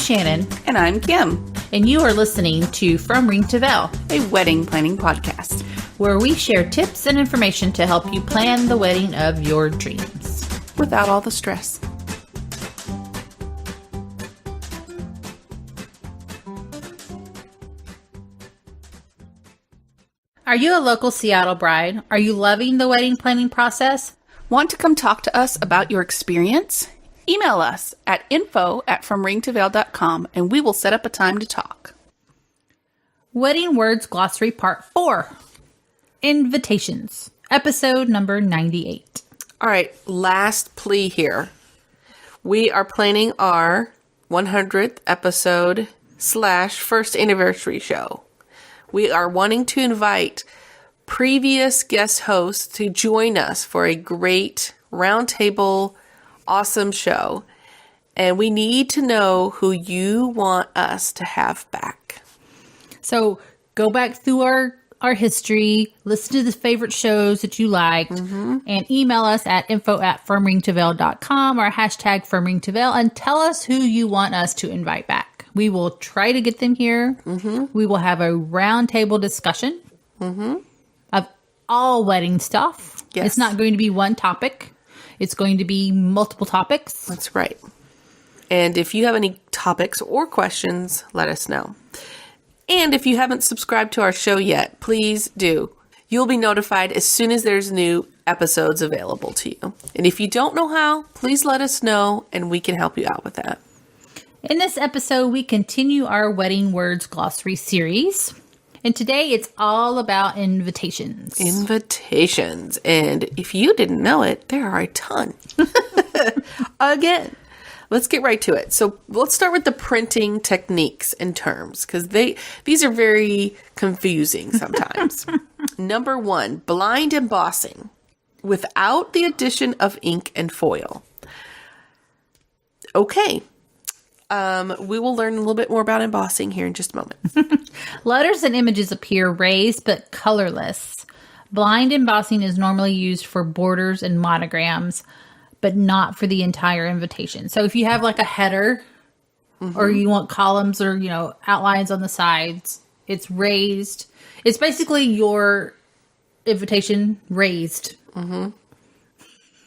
Shannon. And I'm Kim. And you are listening to From Ring to Veil, a wedding planning podcast, where we share tips and information to help you plan the wedding of your dreams. Without all the stress. Are you a local Seattle bride? Are you loving the wedding planning process? Want to come talk to us about your experience? Email us at info@fromringtoveil.com and we will set up a time to talk. Wedding Words Glossary Part 4. Invitations. Episode number 98. All right, last plea here. We are planning our 100th episode / first anniversary show. We are wanting to invite previous guest hosts to join us for a great roundtable, awesome show. And we need to know who you want us to have back. So go back through our history, listen to the favorite shows that you liked, and email us at info@firmringtoveil.com or hashtag firmringtoveil and tell us who you want us to invite back. We will try to get them here. We will have a roundtable discussion of all wedding stuff. Yes. It's not going to be one topic. It's going to be multiple topics. That's right. And if you have any topics or questions, let us know. And if you haven't subscribed to our show yet, please do. You'll be notified as soon as there's new episodes available to you. And if you don't know how, please let us know and we can help you out with that. In this episode, we continue our Wedding Words Glossary series. And today it's all about invitations. Invitations. And if you didn't know it, there are a ton. Again, let's get right to it. So let's start with the printing techniques and terms, because these are very confusing sometimes. Number 1, blind embossing without the addition of ink and foil. Okay. We will learn a little bit more about embossing here in just a moment. Letters and images appear raised but colorless. Blind embossing is normally used for borders and monograms, but not for the entire invitation. So if you have like a header or you want columns or, outlines on the sides, it's raised. It's basically your invitation raised.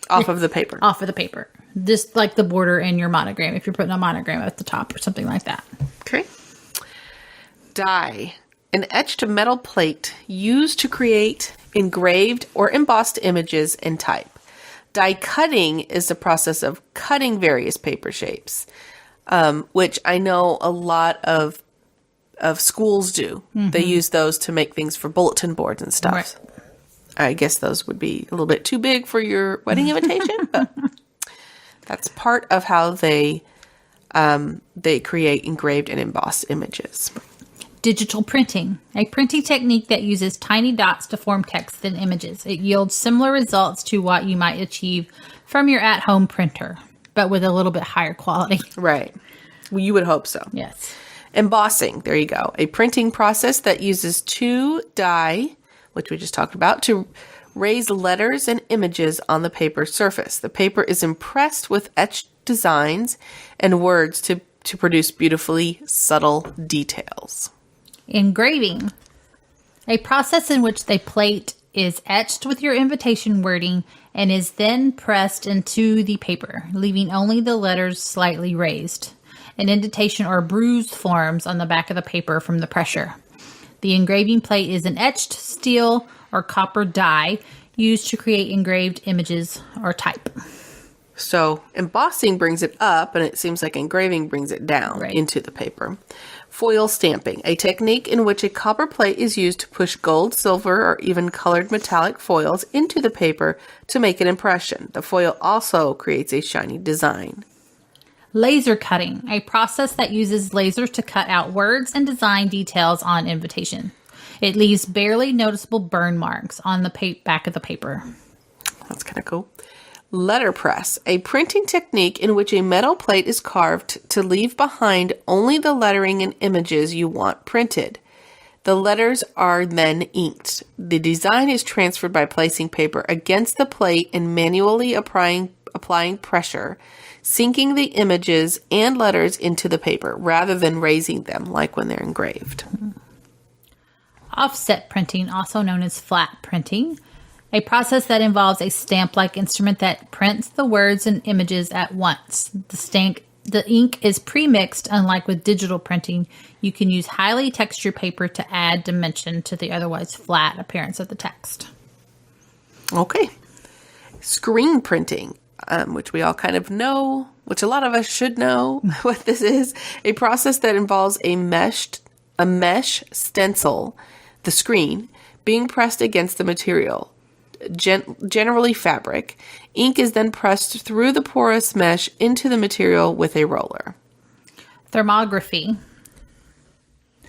Off of the paper. Off of the paper. Just like the border and your monogram, if you're putting a monogram at the top or something like that. Okay. Die. An etched metal plate used to create engraved or embossed images in type. Die cutting is the process of cutting various paper shapes, which I know a lot of schools do. They use those to make things for bulletin boards and stuff. Right. I guess those would be a little bit too big for your wedding invitation, but that's part of how they create engraved and embossed images. Digital printing, a printing technique that uses tiny dots to form text and images. It yields similar results to what you might achieve from your at-home printer, but with a little bit higher quality. Right. Well, you would hope so. Yes. Embossing, there you go. A printing process that uses 2 die, which we just talked about, to raise letters and images on the paper surface. The paper is impressed with etched designs and words to produce beautifully subtle details. Engraving, a process in which the plate is etched with your invitation wording and is then pressed into the paper, leaving only the letters slightly raised. An indentation or bruise forms on the back of the paper from the pressure. The engraving plate is an etched steel or copper die used to create engraved images or type. So embossing brings it up, and it seems like engraving brings it down into the paper. Foil stamping, a technique in which a copper plate is used to push gold, silver, or even colored metallic foils into the paper to make an impression. The foil also creates a shiny design. Laser cutting, a process that uses lasers to cut out words and design details on invitation. It leaves barely noticeable burn marks on the back of the paper. That's kind of cool. Letterpress, a printing technique in which a metal plate is carved to leave behind only the lettering and images you want printed. The letters are then inked. The design is transferred by placing paper against the plate and manually applying applying pressure, sinking the images and letters into the paper rather than raising them like when they're engraved. Offset printing, also known as flat printing, a process that involves a stamp-like instrument that prints the words and images at once. The ink is pre-mixed, unlike with digital printing. You can use highly textured paper to add dimension to the otherwise flat appearance of the text. Okay. Screen printing, which we all kind of know, which a lot of us should know what this is. A process that involves a mesh stencil, the screen, being pressed against the material, generally fabric. Ink is then pressed through the porous mesh into the material with a roller. Thermography,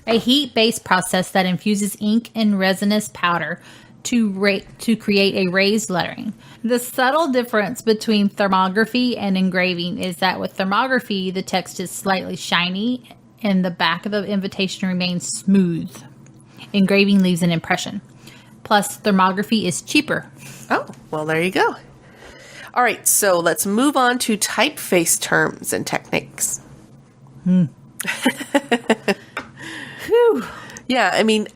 a heat-based process that infuses ink and resinous powder to create a raised lettering. The subtle difference between thermography and engraving is that with thermography, the text is slightly shiny and the back of the invitation remains smooth. Engraving leaves an impression. Plus, thermography is cheaper. Oh, well, there you go. All right, so let's move on to typeface terms and techniques. Whew. Yeah, I mean,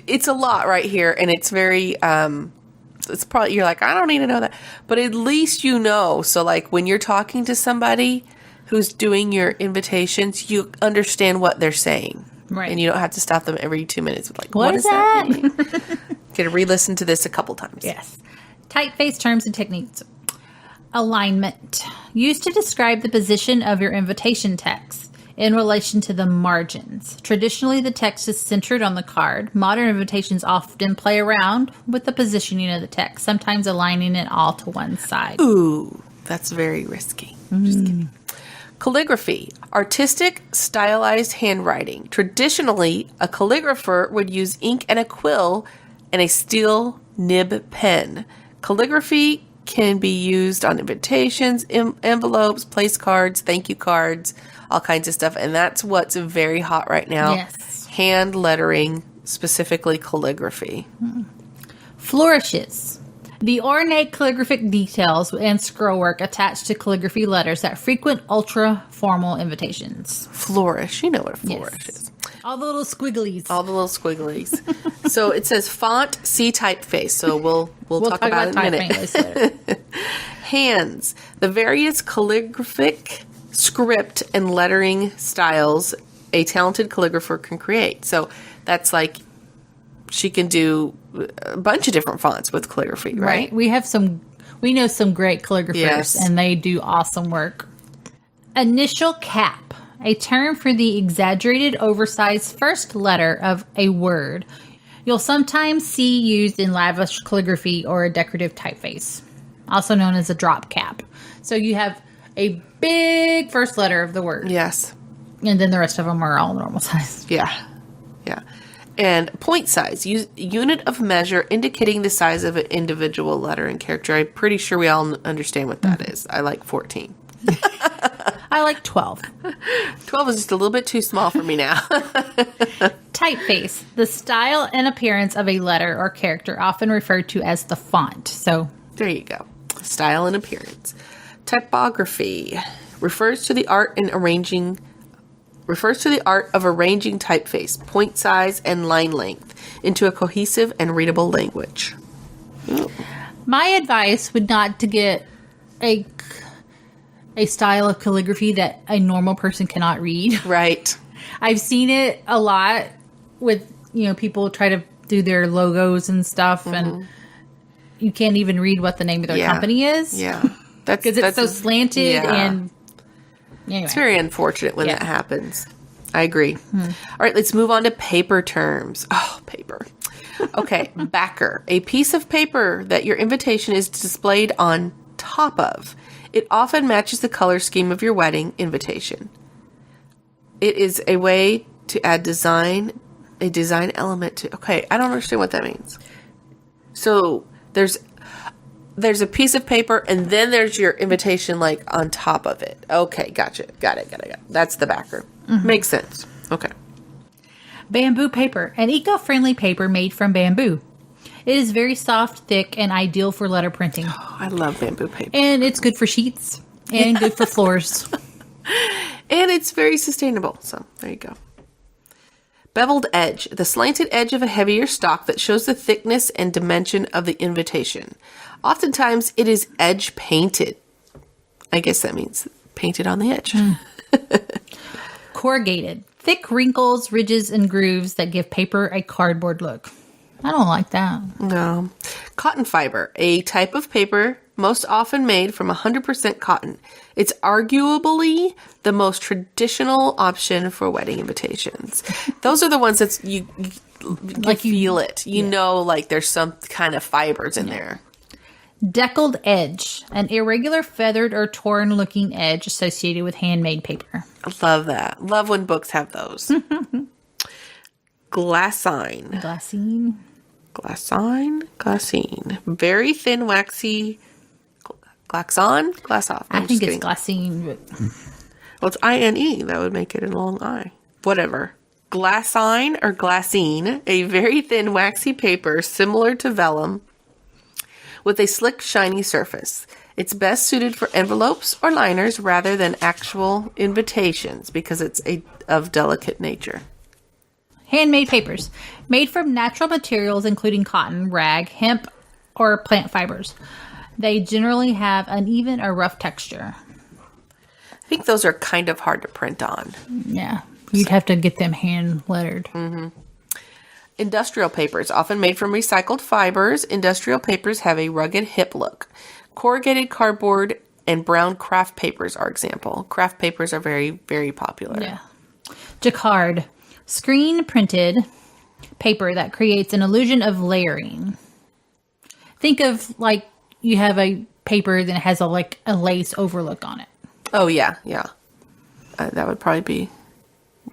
it's a lot right here, and it's very, it's probably, you're like, I don't need to know that. But at least you know. So, like, when you're talking to somebody who's doing your invitations, you understand what they're saying. Right. And you don't have to stop them every 2 minutes with, like, What does is that? mean? Get to re-listen to this a couple times. Yes. Typeface terms and techniques. Alignment. Used to describe the position of your invitation text in relation to the margins. Traditionally, the text is centered on the card. Modern invitations often play around with the positioning of the text, sometimes aligning it all to one side. Ooh, that's very risky. Just kidding. Calligraphy, artistic, stylized handwriting. Traditionally, a calligrapher would use ink and a quill and a steel nib pen. Calligraphy can be used on invitations, envelopes, place cards, thank you cards, all kinds of stuff. And that's what's very hot right now. Yes. Hand lettering, specifically calligraphy. Flourishes. The ornate calligraphic details and scrollwork attached to calligraphy letters that frequent ultra-formal invitations. Flourish. You know what a flourish Yes. is. All the little squigglies. All the little squigglies. So it says font, see typeface. So we'll talk about it in a minute. Later. Hands. The various calligraphic, script, and lettering styles a talented calligrapher can create. So that's like she can do a bunch of different fonts with calligraphy, right? We know some great calligraphers, Yes. and they do awesome work. Initial cap, a term for the exaggerated, oversized first letter of a word. You'll sometimes see used in lavish calligraphy or a decorative typeface, also known as a drop cap. So you have a big first letter of the word. Yes. And then the rest of them are all normal size. Yeah. Yeah. And point size, unit of measure indicating the size of an individual letter and character. I'm pretty sure we all understand what that is. I like 14. I like 12. 12 is just a little bit too small for me now. Typeface, the style and appearance of a letter or character, often referred to as the font. So There you go. Style and appearance. Typography refers to the art of arranging typeface, point size, and line length into a cohesive and readable language. Ooh. my advice would not to get a style of calligraphy that a normal person cannot read. Right. I've seen it a lot with, people try to do their logos and stuff, and you can't even read what the name of their company is. Yeah. Because it's so slanted and... Anyway. It's very unfortunate when that happens. I agree. All right, let's move on to paper terms. Oh, paper. Okay, backer. A piece of paper that your invitation is displayed on top of. It often matches the color scheme of your wedding invitation. It is a way to add a design element to... Okay, I don't understand what that means. So, there's a piece of paper, and then there's your invitation, like, on top of it. Okay, gotcha. Got it. That's the backer. Makes sense. Okay. Bamboo paper, an eco-friendly paper made from bamboo. It is very soft, thick, and ideal for letter printing. Oh, I love bamboo paper. And it's good for sheets and good for floors. And it's very sustainable. So there you go. Beveled edge, the slanted edge of a heavier stock that shows the thickness and dimension of the invitation. Oftentimes it is edge painted. I guess that means painted on the edge. Corrugated, thick wrinkles, ridges, and grooves that give paper a cardboard look. I don't like that. No. Cotton fiber, a type of paper most often made from 100% cotton. It's arguably the most traditional option for wedding invitations. Those are the ones that you feel it. You know, like there's some kind of fibers in there. Deckled edge, an irregular, feathered, or torn looking edge associated with handmade paper. I love that. Love when books have those. Glassine. Glassine. Very thin, waxy. Glass on? Glass off. I think it's Glassine. But... Well, it's I-N-E. That would make it a long I. Whatever. Glassine or Glassine, a very thin, waxy paper similar to vellum with a slick, shiny surface. It's best suited for envelopes or liners rather than actual invitations because it's of delicate nature. Handmade papers. Made from natural materials including cotton, rag, hemp, or plant fibers. They generally have uneven or rough texture. I think those are kind of hard to print on. Yeah. You'd have to get them hand lettered. Mm-hmm. Industrial papers, often made from recycled fibers. Industrial papers have a rugged hip look. Corrugated cardboard and brown craft papers are example. Craft papers are very, very popular. Yeah. Jacquard. Screen printed paper that creates an illusion of layering. Think of like you have a paper that has a lace overlook on it. Oh, yeah. That would probably be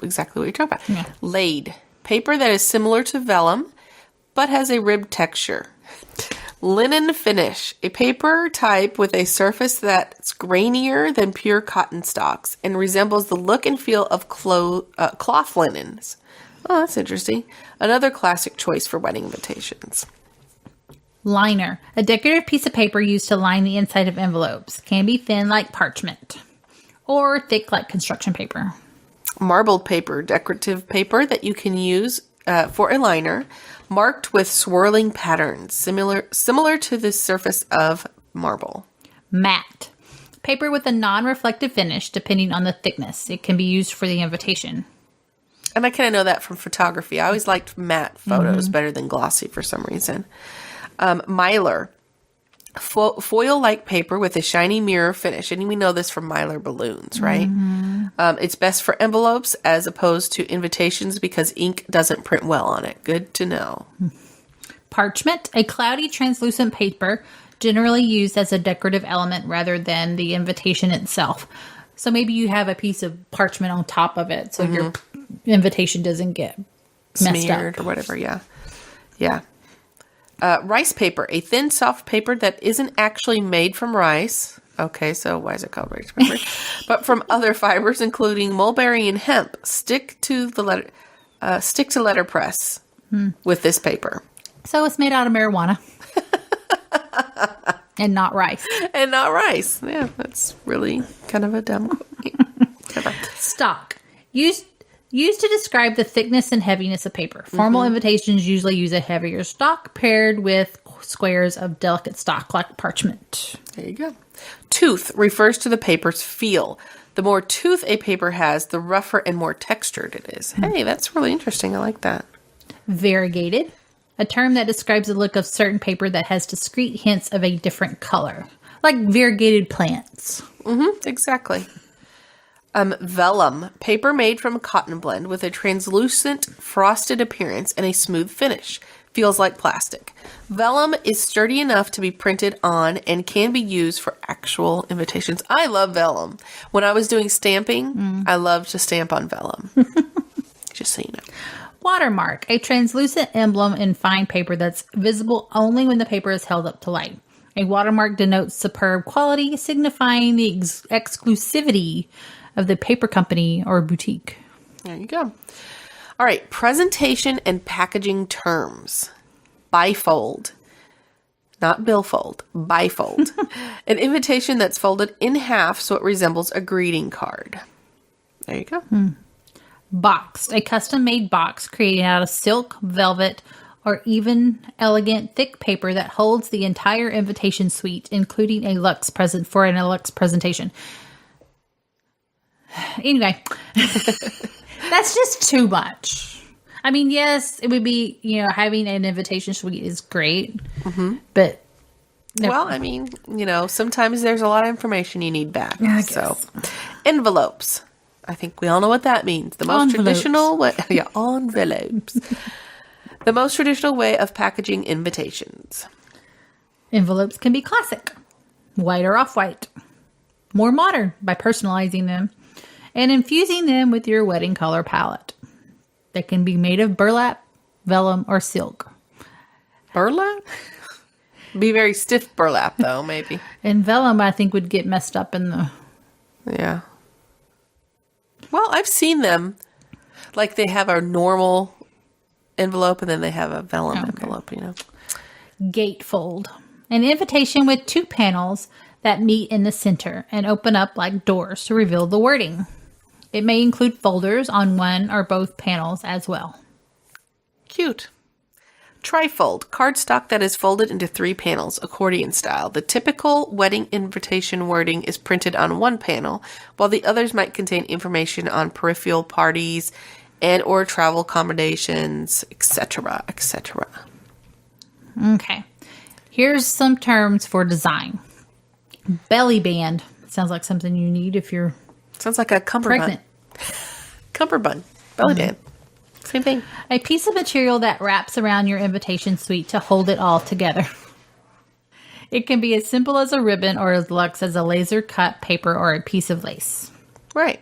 exactly what you're talking about. Yeah. Laid. Paper that is similar to vellum, but has a ribbed texture. Linen finish. A paper type with a surface that's grainier than pure cotton stocks and resembles the look and feel of cloth linens. Oh, that's interesting. Another classic choice for wedding invitations. Liner. A decorative piece of paper used to line the inside of envelopes. Can be thin like parchment or thick like construction paper. Marbled paper. Decorative paper that you can use for a liner. Marked with swirling patterns, similar to the surface of marble. Matte. Paper with a non-reflective finish, depending on the thickness. It can be used for the invitation. And I kind of know that from photography. I always liked matte photos better than glossy for some reason. Mylar. Foil-like paper with a shiny mirror finish. And we know this from Mylar balloons, right? It's best for envelopes as opposed to invitations because ink doesn't print well on it. Good to know. Parchment. A cloudy, translucent paper generally used as a decorative element rather than the invitation itself. So maybe you have a piece of parchment on top of it so your invitation doesn't get messed smeared up. Or whatever, yeah. Rice paper, a thin, soft paper that isn't actually made from rice. Okay, so why is it called rice paper? But from other fibers, including mulberry and hemp. Stick to letterpress with this paper. So it's made out of marijuana. And not rice. And not rice. Yeah, that's really kind of a dumb quote. Stock. Used to describe the thickness and heaviness of paper. Formal invitations usually use a heavier stock paired with squares of delicate stock like parchment. There you go. Tooth refers to the paper's feel. The more tooth a paper has, the rougher and more textured it is. Hey, that's really interesting. I like that. Variegated. A term that describes the look of certain paper that has discrete hints of a different color. Like variegated plants. Exactly. Vellum, paper made from cotton blend with a translucent, frosted appearance and a smooth finish. Feels like plastic. Vellum is sturdy enough to be printed on and can be used for actual invitations. I love vellum. When I was doing stamping, I loved to stamp on vellum. Just so you know. Watermark, a translucent emblem in fine paper that's visible only when the paper is held up to light. A watermark denotes superb quality, signifying the exclusivity of the paper company or boutique. There you go. All right, presentation and packaging terms. Bifold. Not billfold, bifold. An invitation that's folded in half so it resembles a greeting card. There you go. Boxed, a custom-made box created out of silk, velvet, or even elegant thick paper that holds the entire invitation suite, including a luxe present for an luxe presentation. Anyway, that's just too much. I mean, yes, it would be, having an invitation suite is great, but... No. Well, I mean, sometimes there's a lot of information you need back. I So, guess. envelopes. I think we all know what that means. The most traditional way... Yeah, envelopes. The most traditional way of packaging invitations. Envelopes can be classic, white or off-white. More modern by personalizing them and infusing them with your wedding color palette. They can be made of burlap, vellum, or silk. Burlap? Be very stiff burlap, though, maybe. And vellum, I think, would get messed up in the... Yeah. Well, I've seen them. Like, they have a normal envelope, and then they have a vellum envelope, Gatefold. An invitation with 2 panels that meet in the center and open up like doors to reveal the wording. It may include folders on one or both panels as well. Cute. Trifold, cardstock that is folded into 3 panels, accordion style. The typical wedding invitation wording is printed on one panel, while the others might contain information on peripheral parties and or travel accommodations, etc., etc. Okay. Here's some terms for design. Belly band. Sounds like something you need if you're Sounds like a cummerbund. pregnant. Cummerbund. Belly band. Same thing. A piece of material that wraps around your invitation suite to hold it all together. It can be as simple as a ribbon or as luxe as a laser cut paper or a piece of lace. Right.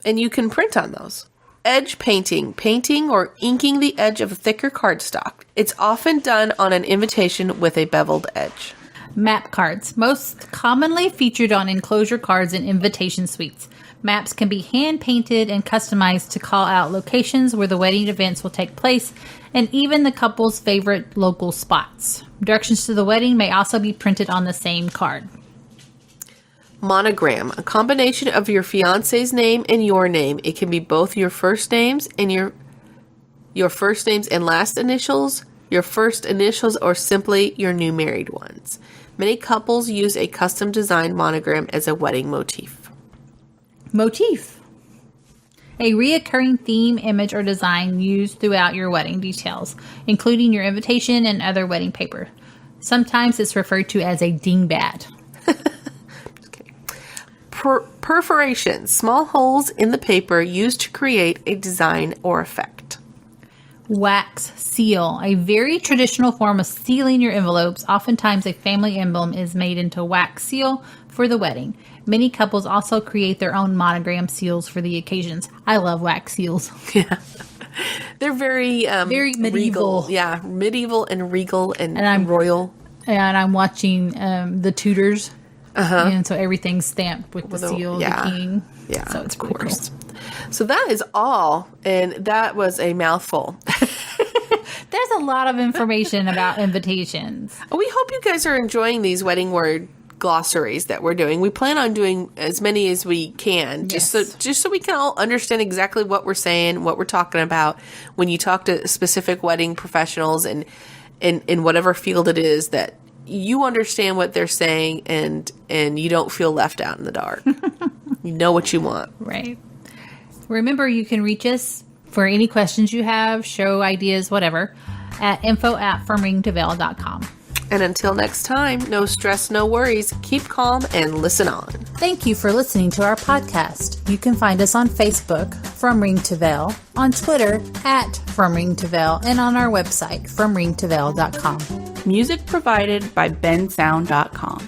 And you can print on those. Edge painting. Painting or inking the edge of a thicker cardstock. It's often done on an invitation with a beveled edge. Map cards. Most commonly featured on enclosure cards and invitation suites. Maps can be hand-painted and customized to call out locations where the wedding events will take place and even the couple's favorite local spots. Directions to the wedding may also be printed on the same card. Monogram, a combination of your fiance's name and your name. It can be both your first names and your first names and last initials, your first initials, or simply your new married ones. Many couples use a custom designed monogram as a wedding motif. Motif. A reoccurring theme, image, or design used throughout your wedding details, including your invitation and other wedding paper. Sometimes it's referred to as a dingbat. Okay. Perforations, small holes in the paper used to create a design or effect. Wax seal, a very traditional form of sealing your envelopes. Oftentimes a family emblem is made into wax seal for the wedding. Many couples also create their own monogram seals for the occasions. I love wax seals. Yeah. They're very medieval. Regal. Yeah, medieval and regal and royal. And I'm watching the Tudors. And so everything's stamped with the seal of the king. Yeah, so it's of pretty course. cool. So that is all, and that was a mouthful. There's a lot of information about invitations. We hope you guys are enjoying these wedding word glossaries that we're doing. We plan on doing as many as we can, just so we can all understand exactly what we're saying, what we're talking about when you talk to specific wedding professionals and in whatever field it is, that you understand what they're saying and you don't feel left out in the dark. You know what you want. Right. Remember, you can reach us for any questions you have, show ideas, whatever, at info@fromringtoveil.com. And until next time, no stress, no worries. Keep calm and listen on. Thank you for listening to our podcast. You can find us on Facebook, From Ring to Veil, on Twitter, @From Ring to Veil, and on our website, FromRingToVeil.com. Music provided by bensound.com.